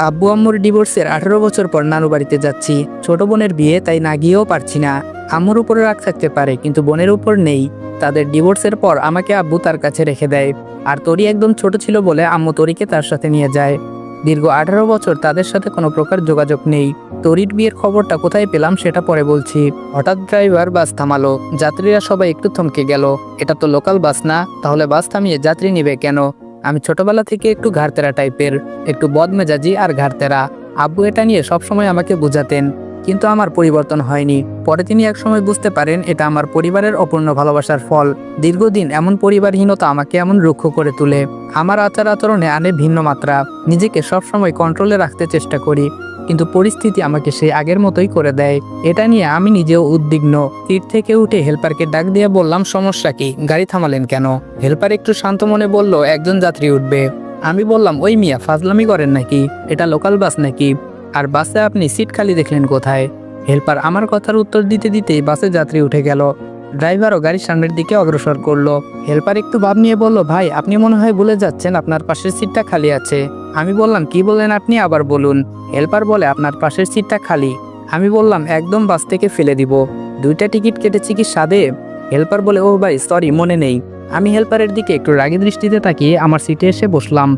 আব্বু আম্মুর ডিভোর্সের 18 বছর পর নানু বাড়িতে যাচ্ছি। ছোট বোনের বিয়ে, তাই না গিয়েও পারছি না। আম্মুর উপরে রাগ থাকতে পারে, কিন্তু বোনের উপর নেই। তাদের ডিভোর্সের পর আমাকে আব্বু তার কাছে রেখে দেয়। আর তরি একদম ছোট ছিল বলে আম্মু তরিকে তার সাথে নিয়ে যায়। দীর্ঘ 18 বছর তাদের সাথে কোনো প্রকার যোগাযোগ নেই। তরির বিয়ের খবরটা কোথায় পেলাম সেটা পরে বলছি। হঠাৎ ড্রাইভার বাস থামালো। যাত্রীরা সবাই একটু থমকে গেল। এটা তো লোকাল বাস না, তাহলে বাস থামিয়ে যাত্রী নিবে কেন? আমি ছোটবেলা থেকে একটু ঘাড়তেরা টাইপের, একটু বদমেজাজি আর ঘাড়তেরা। আব্বু এটা নিয়ে সবসময় আমাকে বোঝাতেন, কিন্তু আমার পরিবর্তন হয়নি। পরে তিনি একসময় বুঝতে পারেন এটা আমার পরিবারের অপূর্ণ ভালোবাসার ফল। দীর্ঘদিন এমন পরিবারহীনতা আমাকে এমন রুক্ষ করে তোলে। আমার আচার আচরণে আনে ভিন্ন মাত্রা। নিজেকে সবসময় কন্ট্রোলে রাখতে চেষ্টা করি, কিন্তু পরিস্থিতি আমাকে সেই আগের মতোই করে দেয়। এটা নিয়ে আমি নিজেও উদ্বিগ্ন। সিট থেকে উঠে হেল্পারকে ডাক দিয়ে বললাম, সমস্যা কি? গাড়ি থামালেন কেন? হেল্পার একটু শান্ত মনে বলল, একজন যাত্রী উঠবে। আমি বললাম, ওই মিয়া ফাজলামি করেন নাকি? এটা লোকাল বাস নাকি? আর বাসে আপনি সিট খালি দেখলেন কোথায়? হেল্পার আমার কথার উত্তর দিতে দিতেই বাসে যাত্রী উঠে গেল। ড্রাইভারও গাড়ির সামনের দিকে অগ্রসর করলো। হেল্পার একটু ভাব নিয়ে বলল, ভাই আপনি মনে হয় ভুলে যাচ্ছেন, আপনার পাশের সিটটা খালি আছে। আমি বললাম, কি বললেন আপনি? আবার বলুন। হেল্পার বলে, আপনার পাশের সিটটা খালি। আমি বললাম, একদম বাস থেকে ফেলে দিব। 2টা টিকিট কেটেছি কি সাদে? হেল্পার বলে, ও ভাই সরি, মনে নেই। আমি হেল্পারের দিকে একটু রাগী দৃষ্টিতে তাকিয়ে আমার সিটে এসে বসলাম।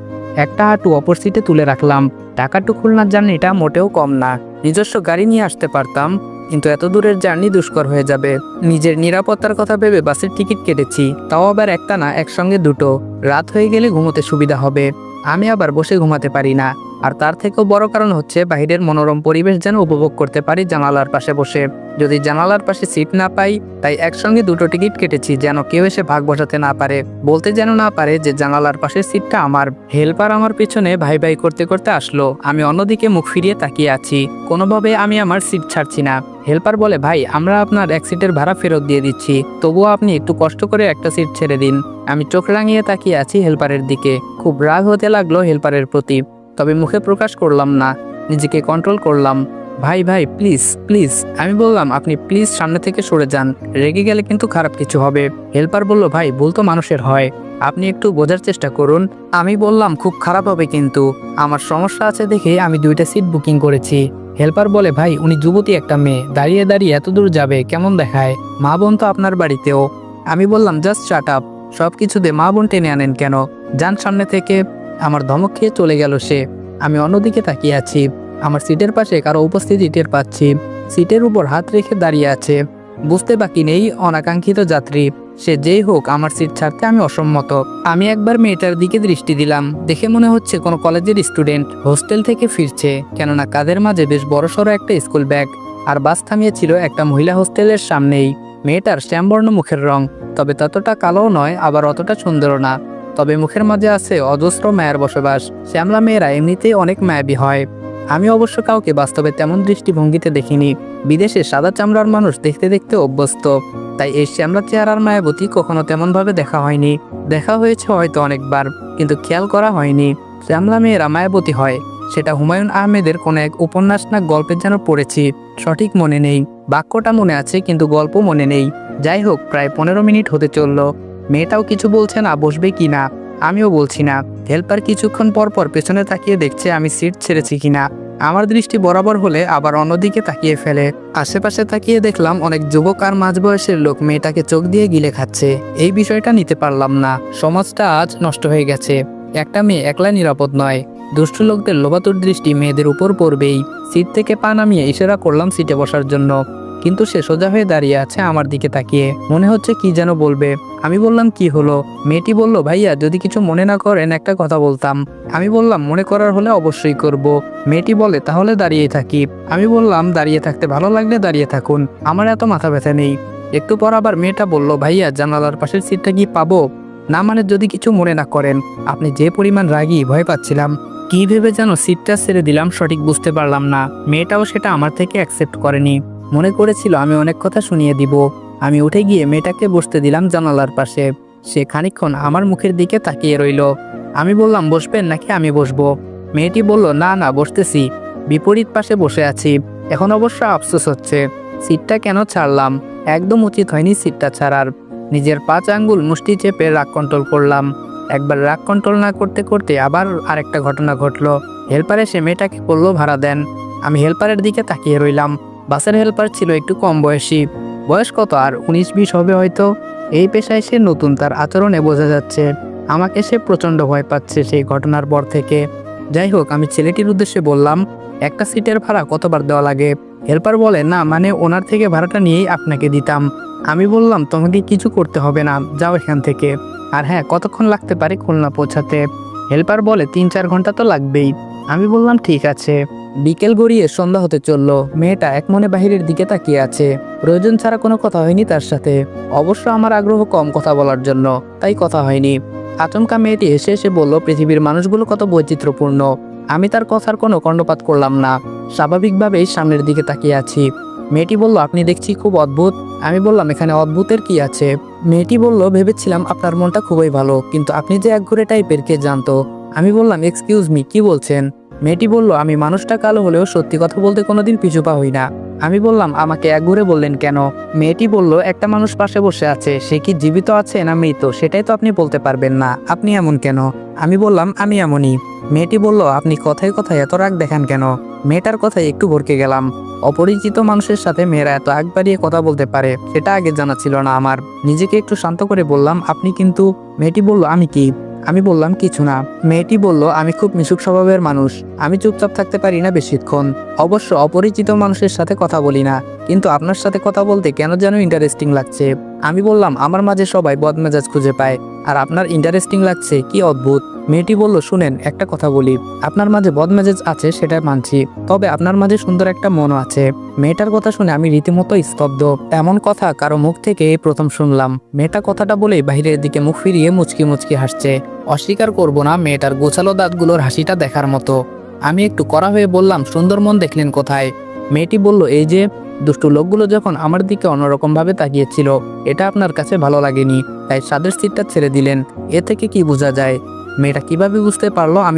একটা হাঁটু অপর সিটে তুলে রাখলাম। টাকাটু খুলনার জার্নিটা মোটেও কম না। নিজস্ব গাড়ি নিয়ে আসতে পারতাম, কিন্তু এত দূরের জার্নি দুষ্কর হয়ে যাবে। নিজের নিরাপত্তার কথা ভেবে বাসের টিকিট কেটেছি, তাও আবার একটা না, একসঙ্গে 2টো। রাত হয়ে গেলে ঘুমোতে সুবিধা হবে। আমি আবার বসে ঘুমাতে পারি না। আর তার থেকেও বড় কারণ হচ্ছে বাইরের মনোরম পরিবেশ যেন উপভোগ করতে পারি জানালার পাশে বসে। যদি জানালার পাশে সিট না পাই, তাই একসঙ্গে 2টো টিকিট কেটেছি, যেন কেউ এসে ভাগ বসাতে না পারে, বলতে যেন না পারে যে জানালার পাশের সিটটা আমার। হেল্পার আমার পিছনে ভাই ভাই করতে করতে আসলো। আমি অন্যদিকে মুখ ফিরিয়ে তাকিয়ে আছি। কোনোভাবে আমি আমার সিট ছাড়ছি না। হেল্পার বলে, ভাই আমরা আপনার এক সিটের ভাড়া ফেরত দিয়ে দিচ্ছি, তবুও আপনি একটু কষ্ট করে একটা সিট ছেড়ে দিন। আমি চোখ রাঙিয়ে তাকিয়ে আছি হেল্পারের দিকে। খুব রাগ হতে লাগলো হেল্পারের প্রতি, তবে মুখে প্রকাশ করলাম না, নিজেকে কন্ট্রোল করলাম। ভাই ভাই প্লিজ প্লিজ। আমি বললাম, আপনি প্লিজ সামনে থেকে সরে যান, রেগে গেলে কিন্তু খারাপ কিছু হবে। হেল্পার বলল, ভাই ভুল তো মানুষের হয়, আপনি একটু বোঝার চেষ্টা করুন। আমি বললাম, খুব খারাপ হবে কিন্তু, আমার সমস্যা আছে দেখে আমি 2টা সিট বুকিং করেছি। হেল্পার বলে, ভাই উনি যুবতী একটা মেয়ে, দাঁড়িয়ে দাঁড়িয়ে এত দূর যাবে, কেমন দেখায়? মা বোন তো আপনার বাড়িতেও। আমি বললাম, জাস্ট শাট আপ, সব কিছুতে মা বোন টেনে আনেন কেন? যান সামনে থেকে। আমার ধমক খেয়ে চলে গেল সে। আমি অন্যদিকে তাকিয়ে আছি। আমার সিটের পাশে কারো উপস্থিতি টের পাচ্ছি। সিটের উপর হাত রেখে দাঁড়িয়ে আছে। বুঝতে বাকি নেই, অনাকাঙ্ক্ষিত যাত্রী। সে যেই হোক, আমার সিট ছাড়তে আমি অসম্মত। আমি একবার মেয়েটার দিকে দৃষ্টি দিলাম। দেখে মনে হচ্ছে কোনো কলেজের স্টুডেন্ট, হোস্টেল থেকে ফিরছে, কেননা কাঁধের মাঝে বেশ বড়সড় একটা স্কুল ব্যাগ। আর বাস থামিয়েছিল একটা মহিলা হোস্টেলের সামনেই। মেয়েটার শ্যামবর্ণ মুখের রং, তবে ততটা কালোও নয়, আবার অতটা সুন্দরও না। তবে মুখের মাঝে আছে অজস্র মায়ের বসবাস। শ্যামলা মেয়েরা এমনিতেই অনেক মায়াবী হয়। আমি অবশ্য কাউকে বাস্তবে তেমন দৃষ্টিভঙ্গিতে দেখিনি। বিদেশে সাদা চামড়ার মানুষ দেখতে দেখতে অভ্যস্ত, তাই এই শ্যামলা চেহারার মায়াবতী কখনো তেমনভাবে দেখা হয়নি। দেখা হয়েছে হয়তো অনেকবার, কিন্তু খেয়াল করা হয়নি শ্যামলা মেয়েরা মায়াবতী হয়। সেটা হুমায়ুন আহমেদের কোনো এক উপন্যাস না গল্পের যেন পড়েছি, সঠিক মনে নেই। বাক্যটা মনে আছে, কিন্তু গল্প মনে নেই। যাই হোক, প্রায় 15 মিনিট হতে চলল। মেয়েটাও কিছু বলছে না, বসবে কি না। আমিও বলছি না। হেল্পার কিছুক্ষণ পর পর পেছনে তাকিয়ে দেখছে আমি সিট ছেড়েছি কিনা। আমার দৃষ্টি বরাবর হলে আবার অন্যদিকে তাকিয়ে ফেলে। আশেপাশে তাকিয়ে দেখলাম অনেক যুবক আর মাঝবয়সের লোক মেয়েটাকে চোখ দিয়ে গিলে খাচ্ছে। এই বিষয়টা নিতে পারলাম না। সমাজটা আজ নষ্ট হয়ে গেছে। একটা মেয়ে একলা নিরাপদ নয়। দুষ্ট লোকদের লোভাতুর দৃষ্টি মেয়েদের উপর পড়বেই। সিট থেকে পা নামিয়ে ইশারা করলাম সিটে বসার জন্য, কিন্তু সে সোজা হয়ে দাঁড়িয়ে আছে আমার দিকে তাকিয়ে। মনে হচ্ছে কি যেন বলবে। আমি বললাম, কি হলো? মেয়েটি বলল, ভাইয়া যদি কিছু মনে না করেন একটা কথা বলতাম। আমি বললাম, মনে করার হলে অবশ্যই করব। মেয়েটি বলে, তাহলে দাঁড়িয়েই থাকি। আমি বললাম, দাঁড়িয়ে থাকতে ভালো লাগলে দাঁড়িয়ে থাকুন, আমার এত মাথা ব্যথা নেই। একটু পর আবার মেয়েটা বলল, ভাইয়া জানালার পাশের সিটটা কি পাবো? না মানে যদি কিছু মনে না করেন। আপনি যে পরিমাণ রাগী, ভয় পাচ্ছিলাম। কি ভেবে যেন সিটটা ছেড়ে দিলাম সঠিক বুঝতে পারলাম না। মেয়েটাও সেটা আমার থেকে অ্যাকসেপ্ট করেনি। মনে করেছিল আমি অনেক কথা শুনিয়ে দিব। আমি উঠে গিয়ে মেয়েটাকে বসতে দিলাম জানালার পাশে। সে খানিকক্ষণ আমার মুখের দিকে তাকিয়ে রইল। আমি বললাম, বসবেন নাকি আমি বসবো? মেয়েটি বলল, না না বসতেছি, বিপরীত পাশে বসে আছি। এখন অবশ্য আফসোস হচ্ছে, সিটটা কেন ছাড়লাম। একদম উচিত হয়নি সিটটা ছাড়ার। নিজের 5 আঙ্গুল মুষ্টি চেপে রাগ কন্ট্রোল করলাম। একবার রাগ কন্ট্রোল না করতে করতে আবার আরেকটা ঘটনা ঘটলো। হেল্পার এসে মেয়েটাকে বলল ভাড়া দেন। আমি হেল্পারের দিকে তাকিয়ে রইলাম। বাসের হেল্পার ছিল একটু কম বয়সী, বয়স কত আর 19-20 হবে হয়তো। এই পেশায় সে নতুন, তার আচরণে বোঝা যাচ্ছে। আমাকে সে প্রচণ্ড ভয় পাচ্ছে সেই ঘটনার পর থেকে। যাই হোক, আমি ছেলেটির উদ্দেশ্যে বললাম, একটা সিটের ভাড়া কতবার দেওয়া লাগে? হেল্পার বলে, না মানে ওনার থেকে ভাড়াটা নিয়েই আপনাকে দিতাম। আমি বললাম, তোমাকে কিছু করতে হবে না, যাও এখান থেকে। আর হ্যাঁ, কতক্ষণ লাগতে পারে খুলনা পৌঁছাতে? হেল্পার বলে 3-4 ঘন্টা তো লাগবেই। আমি বললাম ঠিক আছে। বিকেল গড়িয়ে সন্ধ্যা হতে চলল। মেয়েটা এক মনে বাহিরের দিকে তাকিয়ে আছে। প্রয়োজন ছাড়া কোনো কথা হয়নি তার সাথে। অবশ্য আমার আগ্রহ কম কথা বলার জন্য, তাই কথা হয়নি। আচমকা মেয়েটি হেসে এসে বলল, পৃথিবীর মানুষগুলো কত বৈচিত্র্যপূর্ণ। আমি তার কথার কোনো কর্ণপাত করলাম না, স্বাভাবিকভাবেই সামনের দিকে তাকিয়ে আছি। মেয়েটি বলল, আপনি দেখছি খুব অদ্ভুত। আমি বললাম, এখানে অদ্ভুতের কি আছে? মেয়েটি বলল, ভেবেছিলাম আপনার মনটা খুবই ভালো, কিন্তু আপনি যে একঘরে টাইপের কে জানতো। আমি বললাম, এক্সকিউজ মি, কি বলছেন? মেয়েটি বলল, আমি মানুষটা কালো হলেও সত্যি কথা বলতে কোনোদিন পিছু পা হই না। আমি বললাম, আমাকে একঘরে বললেন কেন? মেয়েটি বলল, একটা মানুষ পাশে বসে আছে, সে কি জীবিত আছে না মৃত সেটাই তো আপনি বলতে পারবেন না, আপনি এমন কেন? আমি বললাম, আমি এমনই। মেয়েটি বলল, আপনি কথায় কথায় এত রাগ দেখান কেন? মেয়েটার কথায় একটু ভরকে গেলাম। অপরিচিত মানুষের সাথে মেয়েরা এত আগ বাড়িয়ে কথা বলতে পারে সেটা আগে জানা ছিল না আমার। নিজেকে একটু শান্ত করে বললাম, আপনি কিন্তু। মেয়েটি বলল, আমি কি? আমি বললাম, কিছু না। মেয়েটি বলল, আমি খুব মিশুক স্বভাবের মানুষ, আমি চুপচাপ থাকতে পারি না বেশিক্ষণ। অবশ্য অপরিচিত মানুষের সাথে কথা বলি না, কিন্তু আপনার সাথে কথা বলতে কেন যেন ইন্টারেস্টিং লাগছে। আমি বললাম, আমার মাঝে সবাই বদমেজাজ খুঁজে পায়, আর আপনার ইন্টারেস্টিং লাগছে, কি অদ্ভুত। মেয়েটি বলল, শুনেন, একটা কথা বলি, আপনার মাঝে বদমেজাজ আছে সেটা মানছি, তবে আপনার মাঝে সুন্দর একটা মনও আছে। মেয়েটার কথা শুনে আমি রীতিমতো স্তব্ধ। এমন কথা কারো মুখ থেকে এই প্রথম শুনলাম। মেয়েটা কথাটা বলেই বাহিরের দিকে মুখ ফিরিয়ে মুচকি মুচকি হাসছে। অস্বীকার করব না, মেয়েটার গোছালো দাঁতগুলোর হাসিটা দেখার মতো। আমি একটু কড়া হয়ে বললাম, সুন্দর মন দেখলেন কোথায়? মেয়েটি বলল, এই যে দুষ্টু লোকগুলো যখন আমার দিকে অন্যরকম ভাবে তাকিয়েছিল, এটা আপনার কাছে ভালো লাগেনি, তাই সাদের সিটটা ছেড়ে দিলেন। এ থেকে কি বোঝা যায়? মেয়েটা কিভাবে বুঝতে পারলো আমি